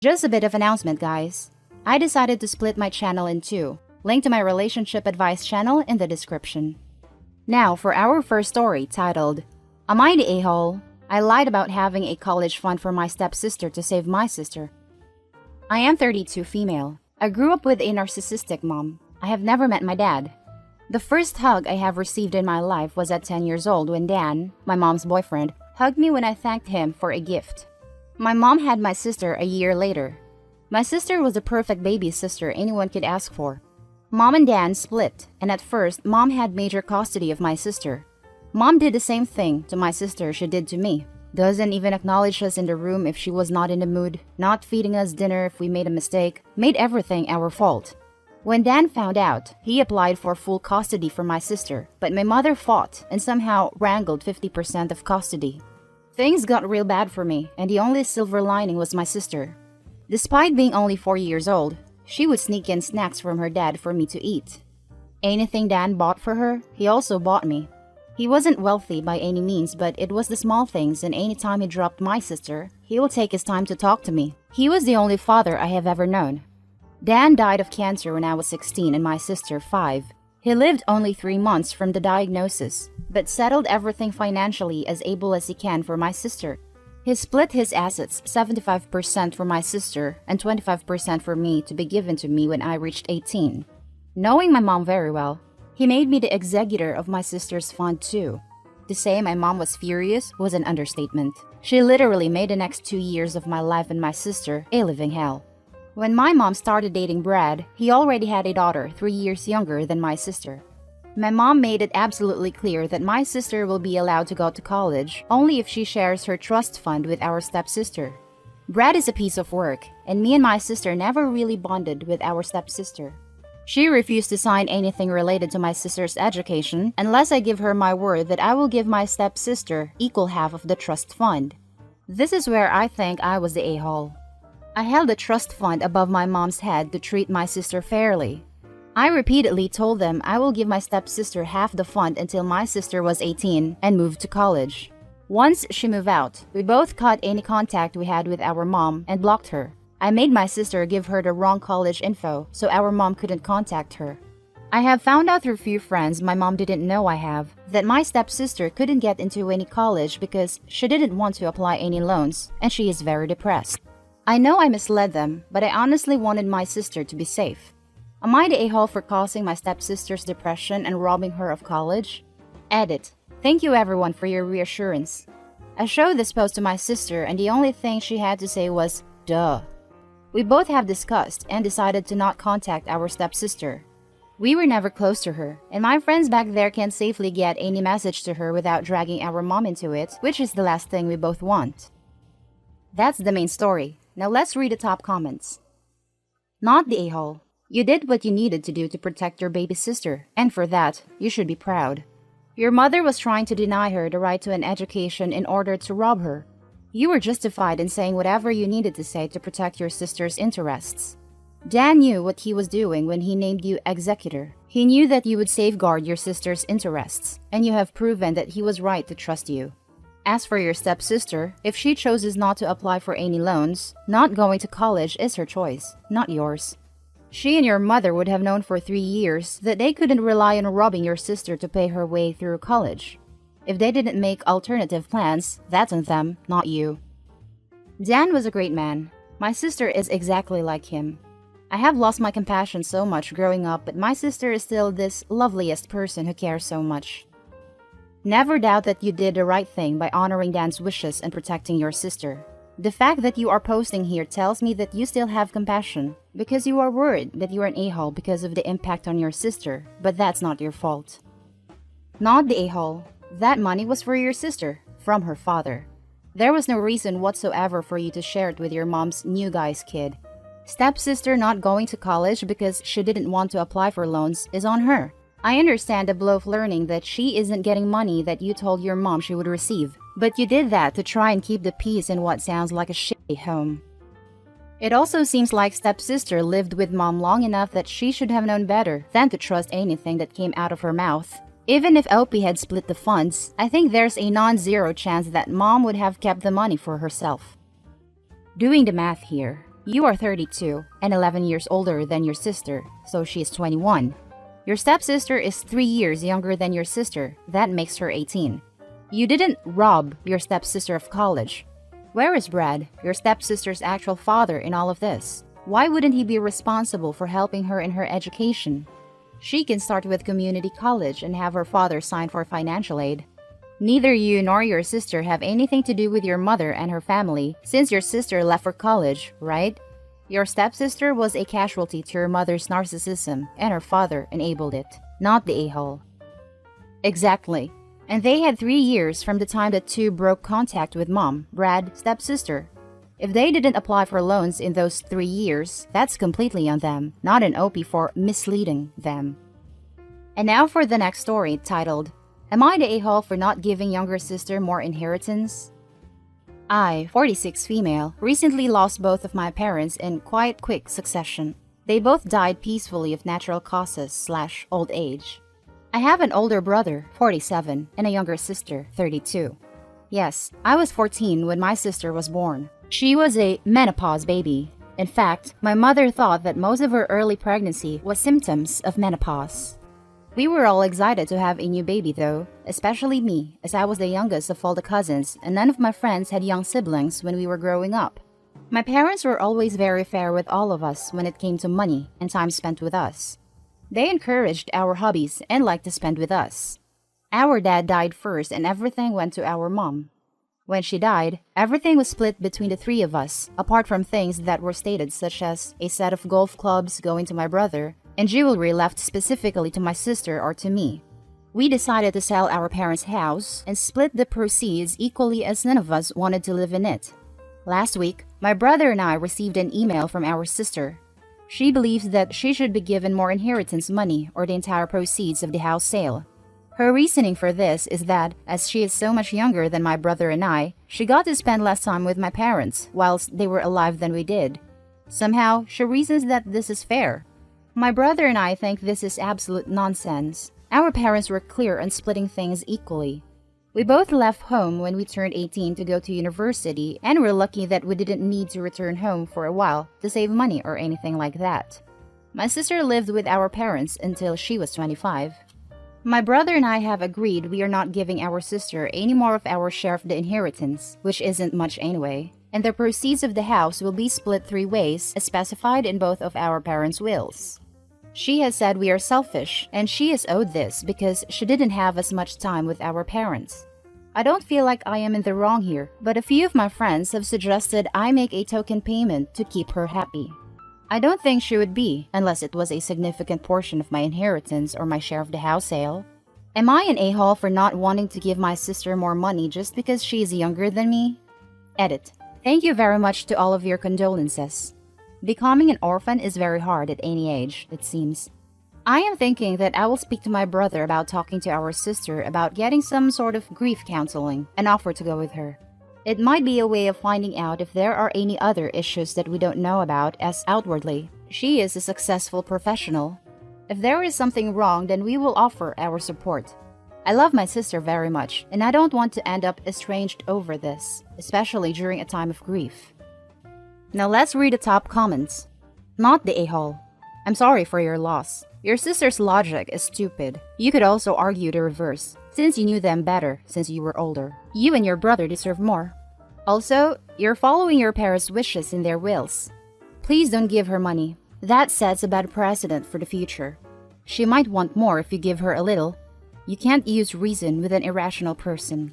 Just a bit of announcement, guys. I decided to split my channel in two. Link to my relationship advice channel in the description. Now for our first story titled, Am I the A-hole? I lied about having a college fund for my stepsister to save my sister. I am 32 female. I grew up with a narcissistic mom. I have never met my dad. The first hug I have received in my life was at 10 years old when Dan, my mom's boyfriend, hugged me when I thanked him for a gift. My mom had my sister a year later. My sister was the perfect baby sister anyone could ask for. Mom and Dan split, and at first, Mom had major custody of my sister. Mom did the same thing to my sister she did to me. Doesn't even acknowledge us in the room if she was not in the mood, not feeding us dinner if we made a mistake, made everything our fault. When Dan found out, he applied for full custody for my sister, but my mother fought and somehow wrangled 50% of custody. Things got real bad for me, and the only silver lining was my sister. Despite being only 4 years old, she would sneak in snacks from her dad for me to eat. Anything Dan bought for her, he also bought me. He wasn't wealthy by any means, but it was the small things, and any time he dropped my sister, he would take his time to talk to me. He was the only father I have ever known. Dan died of cancer when I was 16 and my sister 5. He lived only 3 months from the diagnosis, but settled everything financially as able as he can for my sister. He split his assets 75% for my sister and 25% for me to be given to me when I reached 18. Knowing my mom very well, he made me the executor of my sister's fund too. To say my mom was furious was an understatement. She literally made the next 2 years of my life and my sister a living hell. When my mom started dating Brad, he already had a daughter 3 years younger than my sister. My mom made it absolutely clear that my sister will be allowed to go to college only if she shares her trust fund with our stepsister. Brad is a piece of work, and me and my sister never really bonded with our stepsister. She refused to sign anything related to my sister's education unless I give her my word that I will give my stepsister equal half of the trust fund. This is where I think I was the a-hole. I held the trust fund above my mom's head to treat my sister fairly. I repeatedly told them I will give my stepsister half the fund until my sister was 18 and moved to college. Once she moved out, we both cut any contact we had with our mom and blocked her. I made my sister give her the wrong college info so our mom couldn't contact her. I have found out through few friends my mom didn't know I have that my stepsister couldn't get into any college because she didn't want to apply any loans and she is very depressed. I know I misled them, but I honestly wanted my sister to be safe. Am I the a-hole for causing my stepsister's depression and robbing her of college? Edit. Thank you everyone for your reassurance. I showed this post to my sister and the only thing she had to say was, duh. We both have discussed and decided to not contact our stepsister. We were never close to her, and my friends back there can safely get any message to her without dragging our mom into it, which is the last thing we both want. That's the main story. Now let's read the top comments. Not the a-hole. You did what you needed to do to protect your baby sister, and for that, you should be proud. Your mother was trying to deny her the right to an education in order to rob her. You were justified in saying whatever you needed to say to protect your sister's interests. Dan knew what he was doing when he named you executor. He knew that you would safeguard your sister's interests, and you have proven that he was right to trust you. As for your stepsister, if she chooses not to apply for any loans, not going to college is her choice, not yours. She and your mother would have known for 3 years that they couldn't rely on robbing your sister to pay her way through college. If they didn't make alternative plans, that's on them, not you. Dan was a great man. My sister is exactly like him. I have lost my compassion so much growing up, but my sister is still this loveliest person who cares so much. Never doubt that you did the right thing by honoring Dan's wishes and protecting your sister. The fact that you are posting here tells me that you still have compassion, because you are worried that you are an a-hole because of the impact on your sister, but that's not your fault. Not the a-hole. That money was for your sister, from her father. There was no reason whatsoever for you to share it with your mom's new guy's kid. Stepsister not going to college because she didn't want to apply for loans is on her. I understand the blow of learning that she isn't getting money that you told your mom she would receive, but you did that to try and keep the peace in what sounds like a shitty home. It also seems like stepsister lived with mom long enough that she should have known better than to trust anything that came out of her mouth. Even if OP had split the funds, I think there's a non-zero chance that mom would have kept the money for herself. Doing the math here, You are 32 and 11 years older than your sister, so she is 21. Your stepsister is 3 years younger than your sister, that makes her 18. You didn't rob your stepsister of college. Where is Brad, your stepsister's actual father in all of this? Why wouldn't he be responsible for helping her in her education? She can start with community college and have her father sign for financial aid. Neither you nor your sister have anything to do with your mother and her family since your sister left for college, right? Your stepsister was a casualty to your mother's narcissism and her father enabled it, not the a-hole. Exactly. And they had 3 years from the time the two broke contact with mom, Brad, stepsister. If they didn't apply for loans in those 3 years, that's completely on them, not an OP for misleading them. And now for the next story titled, Am I the a-hole for not giving younger sister more inheritance? I, 46 female, recently lost both of my parents in quite quick succession. They both died peacefully of natural causes/old age. I have an older brother, 47, and a younger sister, 32. Yes, I was 14 when my sister was born. She was a menopause baby. In fact, my mother thought that most of her early pregnancy was symptoms of menopause. We were all excited to have a new baby though, especially me, as I was the youngest of all the cousins and none of my friends had young siblings when we were growing up. My parents were always very fair with all of us when it came to money and time spent with us. They encouraged our hobbies and liked to spend with us. Our dad died first and everything went to our mom. When she died, everything was split between the three of us, apart from things that were stated such as a set of golf clubs going to my brother, and jewelry left specifically to my sister or to me. We decided to sell our parents' house and split the proceeds equally as none of us wanted to live in it. Last week, my brother and I received an email from our sister. She believes that she should be given more inheritance money or the entire proceeds of the house sale. Her reasoning for this is that, as she is so much younger than my brother and I, she got to spend less time with my parents whilst they were alive than we did. Somehow, she reasons that this is fair. My brother and I think this is absolute nonsense. Our parents were clear on splitting things equally. We both left home when we turned 18 to go to university and were lucky that we didn't need to return home for a while to save money or anything like that. My sister lived with our parents until she was 25. My brother and I have agreed we are not giving our sister any more of our share of the inheritance, which isn't much anyway, and the proceeds of the house will be split 3 ways as specified in both of our parents' wills. She has said we are selfish, and she is owed this because she didn't have as much time with our parents. I don't feel like I am in the wrong here, but a few of my friends have suggested I make a token payment to keep her happy. I don't think she would be, unless it was a significant portion of my inheritance or my share of the house sale. Am I an a-hole for not wanting to give my sister more money just because she is younger than me? Edit. Thank you very much to all of your condolences. Becoming an orphan is very hard at any age, it seems. I am thinking that I will speak to my brother about talking to our sister about getting some sort of grief counseling and offer to go with her. It might be a way of finding out if there are any other issues that we don't know about, as outwardly, she is a successful professional. If there is something wrong, then we will offer our support. I love my sister very much, and I don't want to end up estranged over this, especially during a time of grief. Now let's read the top comments. Not the a-hole. I'm sorry for your loss. Your sister's logic is stupid. You could also argue the reverse, since you knew them better since you were older. You and your brother deserve more. Also, you're following your parents' wishes in their wills. Please don't give her money. That sets a bad precedent for the future. She might want more if you give her a little. You can't use reason with an irrational person.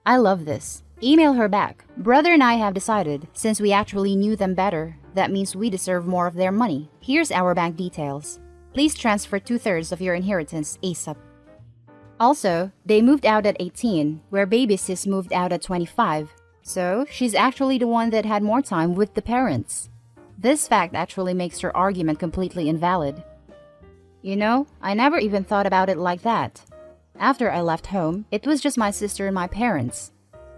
I love this. Email her back. Brother and I have decided, since we actually knew them better, that means we deserve more of their money. Here's our bank details. Please transfer 2/3 of your inheritance ASAP. Also, they moved out at 18, where baby sis moved out at 25. So, she's actually the one that had more time with the parents. This fact actually makes her argument completely invalid. You know, I never even thought about it like that. After I left home, it was just my sister and my parents.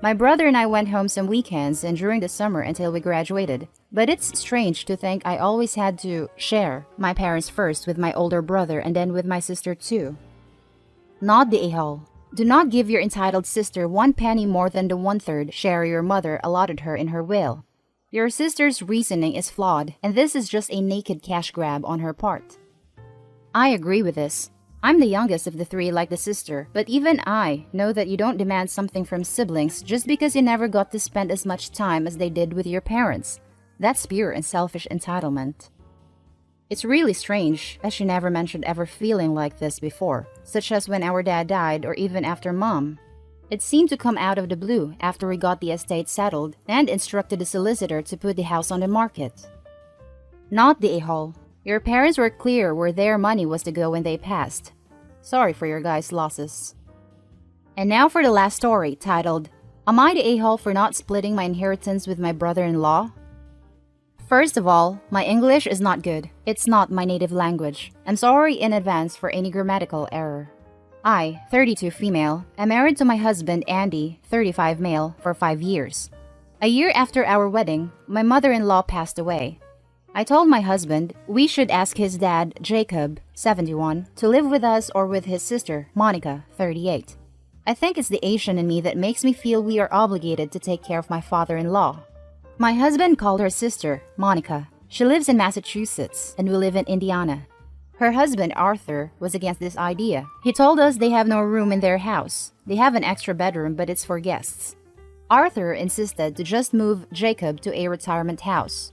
My brother and I went home some weekends and during the summer until we graduated. But it's strange to think I always had to share my parents first with my older brother and then with my sister too. Not the a-hole. Do not give your entitled sister 1 penny more than the 1/3 share your mother allotted her in her will. Your sister's reasoning is flawed, and this is just a naked cash grab on her part. I agree with this. I'm the youngest of the three like the sister, but even I know that you don't demand something from siblings just because you never got to spend as much time as they did with your parents. That's pure and selfish entitlement. It's really strange, as she never mentioned ever feeling like this before, such as when our dad died or even after Mom. It seemed to come out of the blue after we got the estate settled and instructed the solicitor to put the house on the market. Not the a-hole. Your parents were clear where their money was to go when they passed. Sorry for your guys' losses. And now for the last story, titled, Am I the a-hole for not splitting my inheritance with my brother-in-law? First of all, my English is not good. It's not my native language. I'm sorry in advance for any grammatical error. I, 32 female, am married to my husband Andy, 35 male, for 5 years. A year after our wedding, my mother-in-law passed away. I told my husband we should ask his dad, Jacob, 71, to live with us or with his sister, Monica, 38. I think it's the Asian in me that makes me feel we are obligated to take care of my father-in-law. My husband called her sister, Monica. She lives in Massachusetts, and we live in Indiana. Her husband, Arthur, was against this idea. He told us they have no room in their house. They have an extra bedroom, but it's for guests. Arthur insisted to just move Jacob to a retirement house.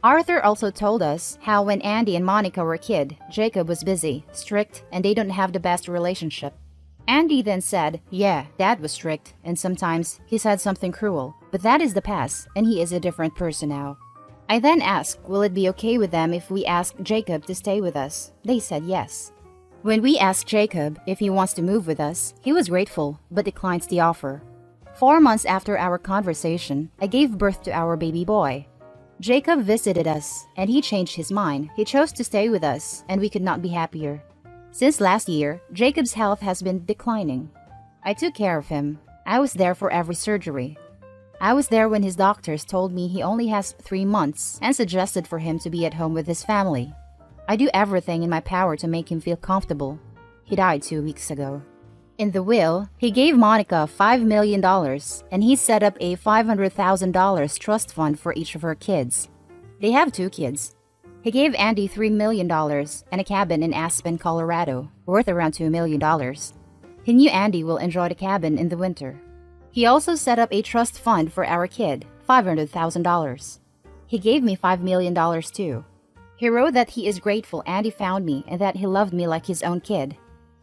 Arthur also told us how when Andy and Monica were a kid, Jacob was busy, strict, and they don't have the best relationship. Andy then said, yeah, Dad was strict, and sometimes he said something cruel, but that is the past, and he is a different person now. I then asked, will it be okay with them if we ask Jacob to stay with us? They said yes. When we asked Jacob if he wants to move with us, he was grateful, but declines the offer. 4 months after our conversation, I gave birth to our baby boy. Jacob visited us, and he changed his mind. He chose to stay with us, and we could not be happier. Since last year, Jacob's health has been declining. I took care of him. I was there for every surgery. I was there when his doctors told me he only has 3 months and suggested for him to be at home with his family. I do everything in my power to make him feel comfortable. He died 2 weeks ago. In the will, he gave Monica $5 million, and he set up a $500,000 trust fund for each of her kids. They have 2 kids. He gave Andy $3 million and a cabin in Aspen, Colorado, worth around $2 million. He knew Andy will enjoy the cabin in the winter. He also set up a trust fund for our kid, $500,000. He gave me $5 million too. He wrote that he is grateful Andy found me and that he loved me like his own kid.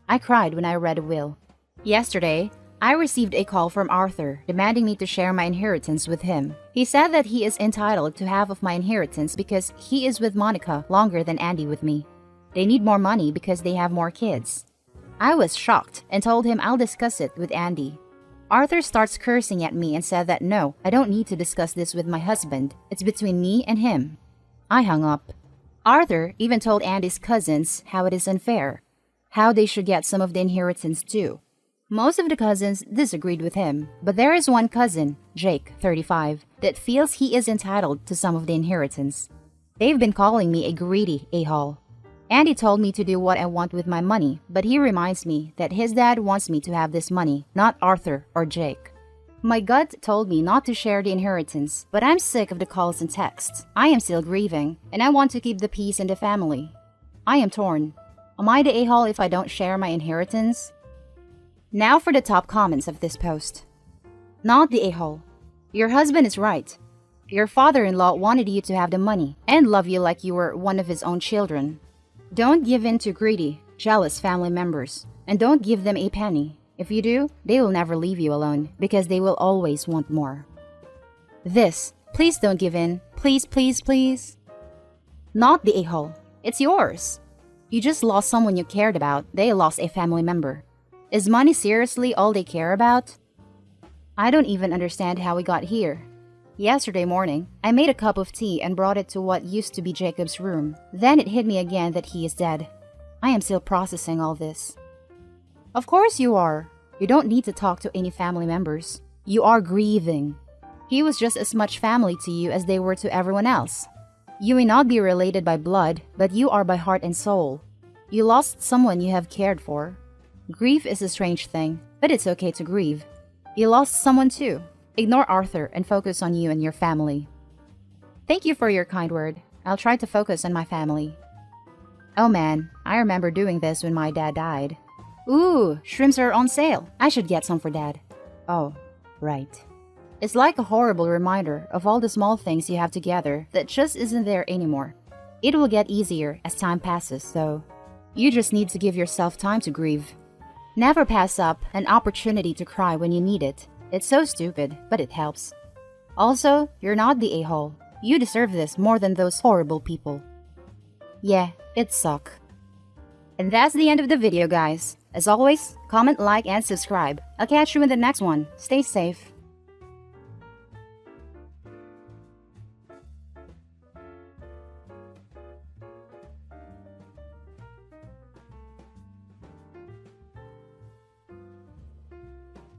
I cried when I read the will. Yesterday, I received a call from Arthur demanding me to share my inheritance with him. He said that he is entitled to half of my inheritance because he is with Monica longer than Andy with me. They need more money because they have more kids. I was shocked and told him I'll discuss it with Andy. Arthur starts cursing at me and said that no, I don't need to discuss this with my husband. It's between me and him. I hung up. Arthur even told Andy's cousins how it is unfair, how they should get some of the inheritance too. Most of the cousins disagreed with him, but there is one cousin, Jake, 35, that feels he is entitled to some of the inheritance. They've been calling me a greedy a-hole. Andy told me to do what I want with my money, but he reminds me that his dad wants me to have this money, not Arthur or Jake. My gut told me not to share the inheritance, but I'm sick of the calls and texts. I am still grieving, and I want to keep the peace in the family. I am torn. Am I the a-hole if I don't share my inheritance? Now for the top comments of this post. Not the a-hole. Your husband is right. Your father-in-law wanted you to have the money and love you like you were one of his own children. Don't give in to greedy, jealous family members, and don't give them a penny. If you do, they will never leave you alone because they will always want more. This, please don't give in. Please, please, please. Not the a-hole. It's yours. You just lost someone you cared about. They lost a family member. Is money seriously all they care about? I don't even understand how we got here. Yesterday morning, I made a cup of tea and brought it to what used to be Jacob's room. Then it hit me again that he is dead. I am still processing all this. Of course you are. You don't need to talk to any family members. You are grieving. He was just as much family to you as they were to everyone else. You may not be related by blood, but you are by heart and soul. You lost someone you have cared for. Grief is a strange thing, but it's okay to grieve. You lost someone too. Ignore Arthur and focus on you and your family. Thank you for your kind word. I'll try to focus on my family. Oh man, I remember doing this when my dad died. Ooh, shrimps are on sale. I should get some for dad. Oh, right. It's like a horrible reminder of all the small things you have together that just isn't there anymore. It will get easier as time passes, though. You just need to give yourself time to grieve. Never pass up an opportunity to cry when you need it. It's so stupid, but it helps. Also, you're not the a-hole. You deserve this more than those horrible people. Yeah, it suck. And that's the end of the video, guys. As always, comment, like, and subscribe. I'll catch you in the next one. Stay safe.